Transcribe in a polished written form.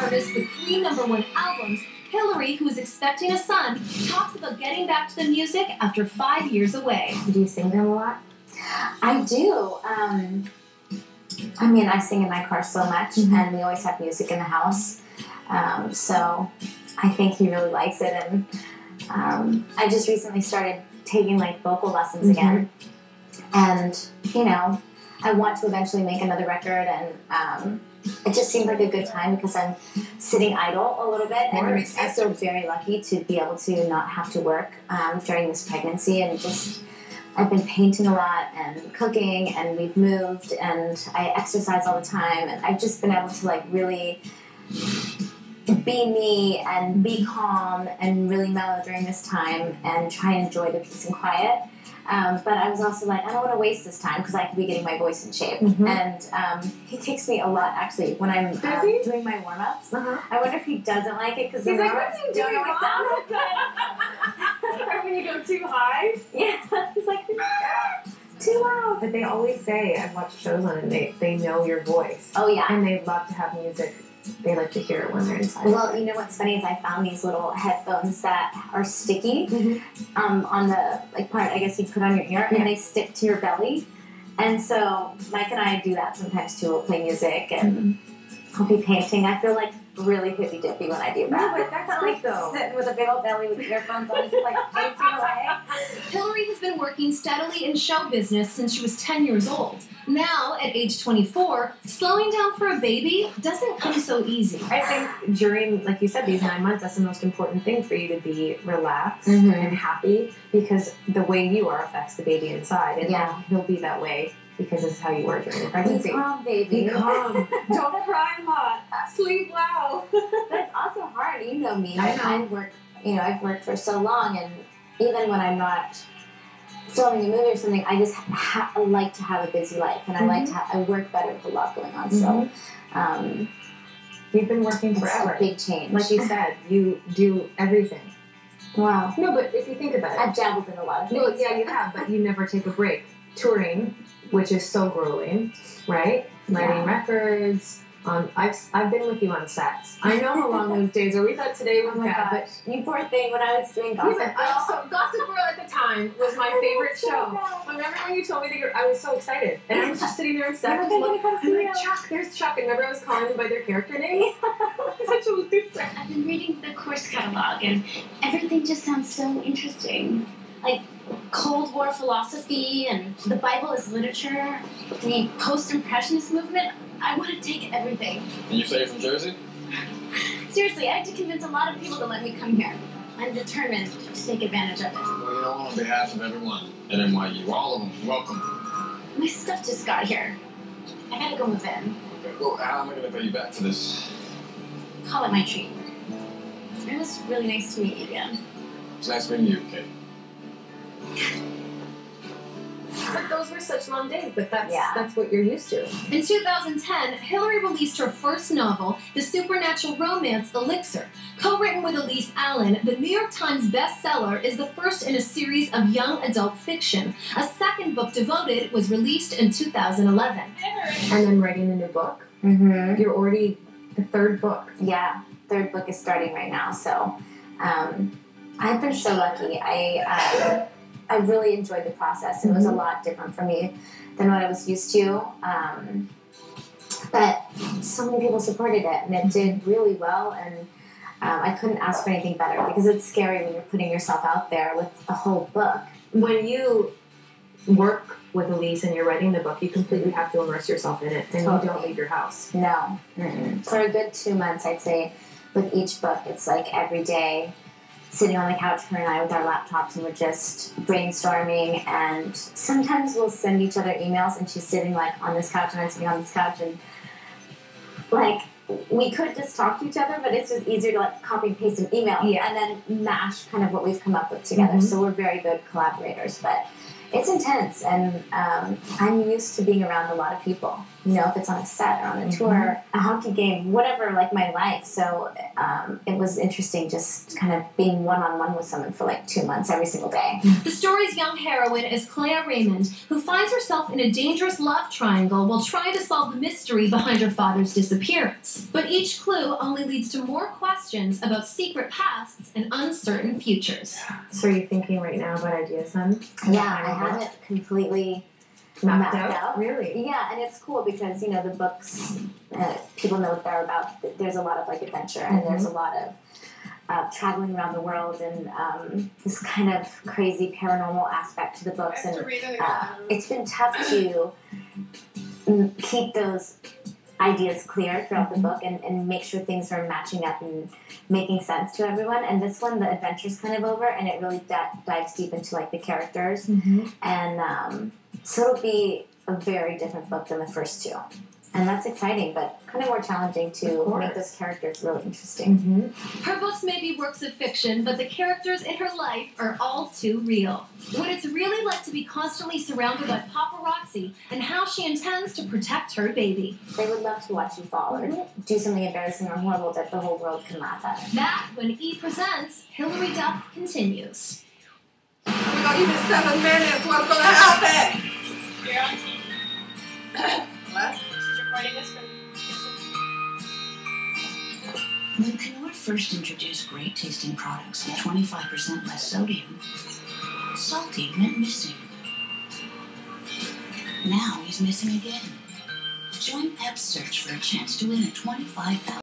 artist with 3 #1 albums, Hilary, who is expecting a son, talks about getting back to the music after 5 years away. Do you sing them a lot? I do. I mean, I sing in my car so much, and we always have music in the house. So I think he really likes it, and I just recently started taking like vocal lessons again, and you know, I want to eventually make another record, and it just seemed like a good time because I'm sitting idle a little bit, and I feel very lucky to be able to not have to work during this pregnancy, and just I've been painting a lot and cooking, and we've moved, and I exercise all the time, and I've just been able to like really be me and be calm and really mellow during this time and try and enjoy the peace and quiet. But I was also like, I don't want to waste this time because I could be getting my voice in shape. And he takes me a lot actually when I'm doing my warm-ups. I wonder if he doesn't like it because the warm-ups don't always sound so good. Or when you go too high? Yeah, he's like, too loud. But they always say, I've watched shows on it, they know your voice. Oh yeah. And they love to have music. They like to hear it when they're inside. Well, you know what's funny is I found these little headphones that are sticky on the like part I guess you put on your ear, and they stick to your belly. And so Mike and I do that sometimes too. We'll play music and I'll be painting. I feel like really hippy dippy when I do that. No, but that's like though. Sitting with a big old belly with earphones on, just like painting away. Hilary has been working steadily in show business since she was 10 years old. Now, at age 24, slowing down for a baby doesn't come so easy. I think during, like you said, these 9 months, that's the most important thing for you to be relaxed and happy, because the way you are affects the baby inside, and he'll be that way because this is how you were during the pregnancy. Be calm, baby. Be calm. Don't cry a lot. Sleep well. But it's also hard. You know me. I know. I've worked for so long, and even when I'm not filming a movie or something, I just like to have a busy life, and I work better with a lot going on. So, you've been working forever. It's a big change. Like you said, you do everything. Wow. No, but if you think about it, I've dabbled in a lot of things. Well, yeah, you have, but you never take a break. Touring, which is so grueling, right? Writing records. I've been with you on sets. I know how long those days are. We thought today was bad, but you poor thing. When I was doing Gossip Girl, Gossip Girl at the time was my favorite show. Remember when you told me that I was so excited, and I was just sitting there on set, I'm like, Chuck, there's Chuck, and remember I was calling them by their character names. Such a loser. I've been reading the course catalog, and everything just sounds so interesting. Like Cold War philosophy, and the Bible as literature, the post-impressionist movement. I want to take everything. And you say you're from Jersey? Seriously, I had to convince a lot of people to let me come here. I'm determined to take advantage of it. Well, you know, on behalf of everyone at NYU, all of them, welcome. My stuff just got here. I gotta go move in. Okay, well, how am I going to pay you back for this? Call it my treat. It was really nice to meet you again. It's nice meeting you, Kate. But those were such long days, but that's what you're used to. In 2010, Hilary released her first novel, the supernatural romance Elixir. Co-written with Elise Allen, the New York Times bestseller is the first in a series of young adult fiction. A second book, Devoted, was released in 2011. And then writing a new book. You're already the third book. Yeah, third book is starting right now. So I've been so lucky. I really enjoyed the process. It was a lot different for me than what I was used to. But so many people supported it, and it did really well, and I couldn't ask for anything better, because it's scary when you're putting yourself out there with a whole book. When you work with Elise and you're writing the book, you completely have to immerse yourself in it, and you don't leave your house. No. For a good 2 months, I'd say, with each book, it's like every day, sitting on the couch, her and I with our laptops, and we're just brainstorming, and sometimes we'll send each other emails, and she's sitting like on this couch and I'm sitting on this couch, and like we could just talk to each other, but it's just easier to like copy and paste an email and then mash kind of what we've come up with together. So we're very good collaborators, but it's intense, and I'm used to being around a lot of people. if it's on a set or on a tour, a hockey game, whatever, like my life. So it was interesting just kind of being one-on-one with someone for like 2 months every single day. The story's young heroine is Claire Raymond, who finds herself in a dangerous love triangle while trying to solve the mystery behind her father's disappearance. But each clue only leads to more questions about secret pasts and uncertain futures. So are you thinking right now about ideas then? Yeah, I have it completely mapped out. Really? Yeah, and it's cool because, the books, people know what they're about. There's a lot of, like, adventure, and there's a lot of traveling around the world, and this kind of crazy paranormal aspect to the books. And it's been tough to keep those ideas clear throughout the book and make sure things are matching up and making sense to everyone. And this one, the adventure's kind of over, and it really dives deep into, like, the characters. And so it'll be a very different book than the first two. And that's exciting, but kind of more challenging to make those characters really interesting. Her books may be works of fiction, but the characters in her life are all too real. What it's really like to be constantly surrounded by paparazzi, and how she intends to protect her baby. They would love to watch you fall or do something embarrassing or horrible that the whole world can laugh at. That, when E! Presents, Hilary Duff continues. We're gonna give it 7 minutes. What's gonna happen? You're on TV. What? She's recording this for When Knorr first introduced great tasting products with 25% less sodium, Salty went missing. Now he's missing again. Join Pep's search for a chance to win a $25,000